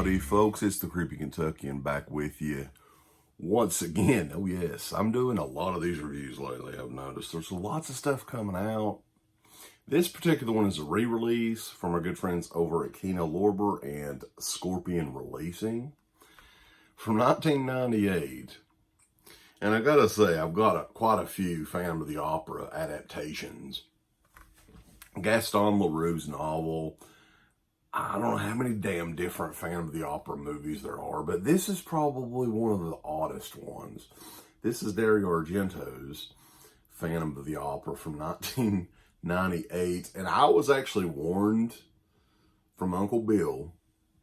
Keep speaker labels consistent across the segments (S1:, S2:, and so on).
S1: Howdy, folks. It's the Creepy Kentuckian back with you once again. Oh, yes. I'm doing a lot of these reviews lately, I've noticed. There's lots of stuff coming out. This particular one is a re-release from our good friends over at Kino and Scorpion Releasing from 1998. And I gotta say, I've got quite a few Phantom of the Opera adaptations. Gaston Leroux's novel. I don't know how many damn different Phantom of the Opera movies there are, but this is probably one of the oddest ones. This is Dario Argento's Phantom of the Opera from 1998, and I was actually warned from Uncle Bill,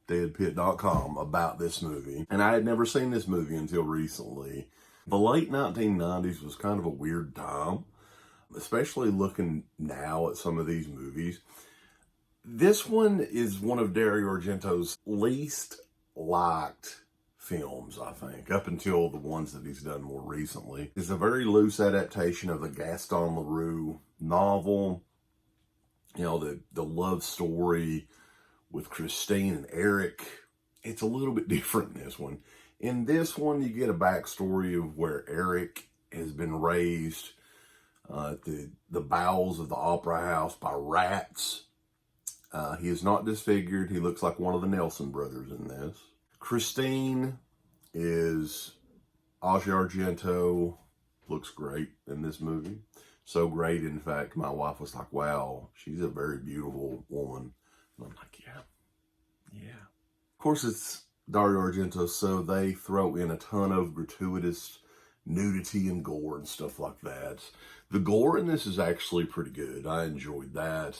S1: DEADPIT.com, about this movie, and I had never seen this movie until recently. The late 1990s was kind of a weird time, especially looking now at some of these movies. This one is one of Dario Argento's least liked films, I think, up until the ones that he's done more recently. It's a very loose adaptation of the Gaston Leroux novel. You know, the love story with Christine and Eric. It's a little bit different in this one. In this one, you get a backstory of where Eric has been raised at the bowels of the opera house by rats. He is not disfigured. He looks like one of the Nelson brothers in this. Christine is Dario Argento. Looks great in this movie. So great, in fact, my wife was like, wow, she's a very beautiful woman. And I'm like, yeah. Of course, it's Dario Argento, so they throw in a ton of gratuitous nudity and gore and stuff like that. The gore in this is actually pretty good. I enjoyed that.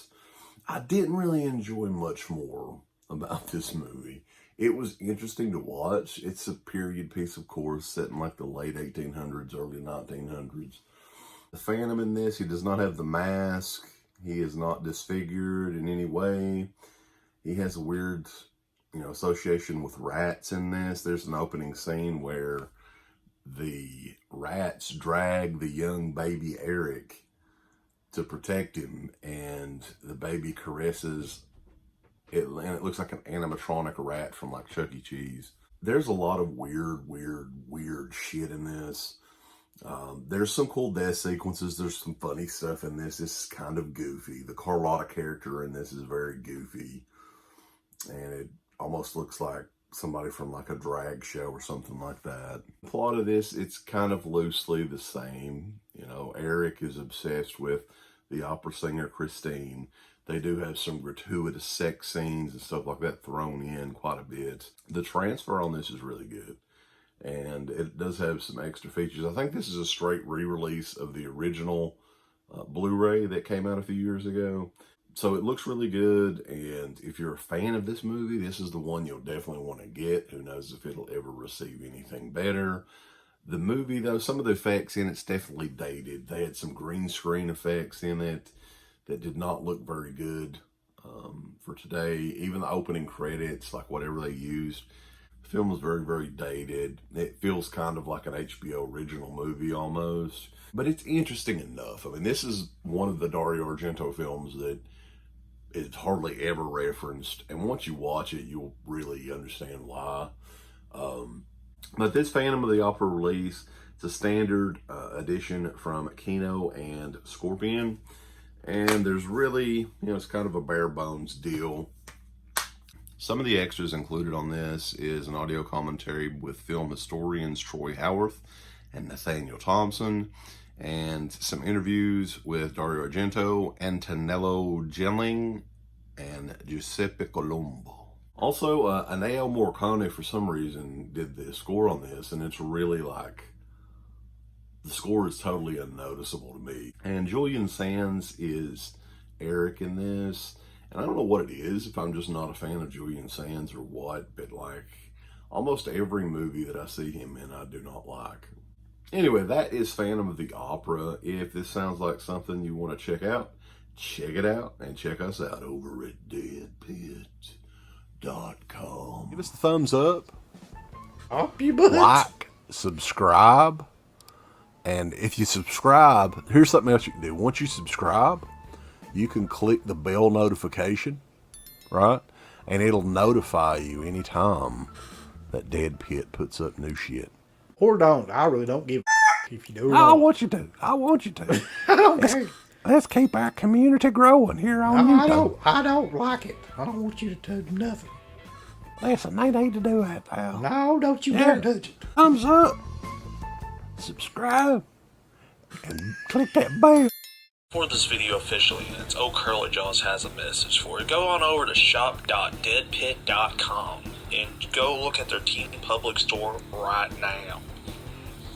S1: I didn't really enjoy much more about this movie. It was interesting to watch. It's a period piece, of course, set in like the late 1800s, early 1900s. The Phantom in this, he does not have the mask. He is not disfigured in any way. He has a weird, association with rats in this. There's an opening scene where the rats drag the young baby Eric to protect him, and the baby caresses it, and it looks like an animatronic rat from like Chuck E. Cheese. There's a lot of weird shit in this. There's some cool death sequences. There's some funny stuff in this. This is kind of goofy. The Carlotta character in this is very goofy, and it almost looks like somebody from like a drag show or something like that. The plot of this, it's kind of loosely the same. Eric is obsessed with the opera singer Christine. They do have some gratuitous sex scenes and stuff like that thrown in quite a bit. The transfer on this is really good, and it does have some extra features. I think this is a straight re-release of the original Blu-ray that came out a few years ago. So it looks really good, and if you're a fan of this movie, this is the one you'll definitely want to get. Who knows if it'll ever receive anything better. The movie, though, some of the effects in it's definitely dated. They had some green screen effects in it that did not look very good for today. Even the opening credits, like whatever they used, the film was very dated. It feels kind of like an HBO original movie almost. But it's interesting enough. I mean, this is one of the Dario Argento films that is hardly ever referenced. And once you watch it, you'll really understand why. But this Phantom of the Opera release, it's a standard edition from Kino and Scorpion. And there's really, it's kind of a bare bones deal. Some of the extras included on this is an audio commentary with film historians Troy Howarth and Nathaniel Thompson, and some interviews with Dario Argento, Antonello Gelling, and Giuseppe Colombo. Also, Ennio Morricone, for some reason, did the score on this, and it's really like, the score is totally unnoticeable to me. And Julian Sands is Eric in this, and I don't know what it is, if I'm just not a fan of Julian Sands or what, but like, almost every movie that I see him in, I do not like. Anyway, that is Phantom of the Opera. If this sounds like something you want to check it out, and check us out over at DEADPIT.com. Give us the thumbs up.
S2: Up your butt.
S1: Like, subscribe. And if you subscribe, here's something else you can do. Once you subscribe, you can click the bell notification, right? and it'll notify you anytime that Dead Pit puts up new shit.
S2: Or don't. I really don't give a if you do or
S1: I
S2: don't.
S1: want you to. I want you to.
S2: I don't care.
S1: Let's keep our community growing here on YouTube.
S2: I don't like it. I don't want you to do nothing.
S1: Listen, they need to do that, pal.
S2: No, don't you dare touch it.
S1: Thumbs up, subscribe, and click that bell.
S3: For this video officially ends, Oh Curly Jaws has a message for you. Go on over to shop.deadpit.com and go look at their Teen Public store right now.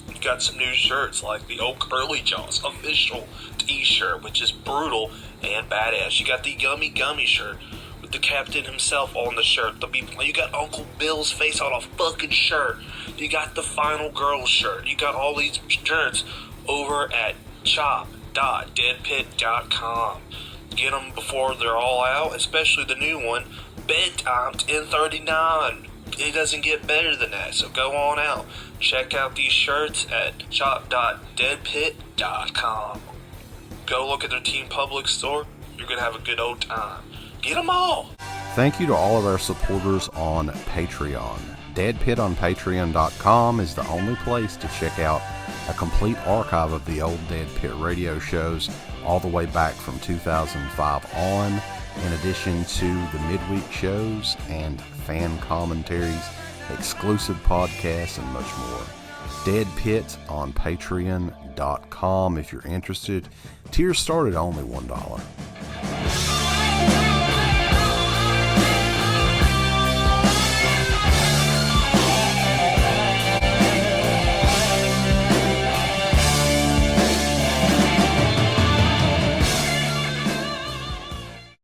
S3: You got some new shirts like the Oh Curly Jaws official t-shirt, which is brutal and badass. You got the Yummy Gummy shirt with the captain himself on the shirt. You got Uncle Bill's face on a fucking shirt. You got the Final Girl shirt. You got all these shirts over at shop.deadpit.com. Get them before they're all out, especially the new one, Bedtime 1039. It doesn't get better than that, so go on out. Check out these shirts at shop.deadpit.com. Go look at their Teen Public store. You're going to have a good old time. Get them all!
S4: Thank you to all of our supporters on Patreon. Dead Pit on Patreon.com is the only place to check out a complete archive of the old Dead Pit radio shows all the way back from 2005 on, in addition to the midweek shows and fan commentaries, exclusive podcasts, and much more. Dead Pit on Patreon.com if you're interested. Tiers start at only $1.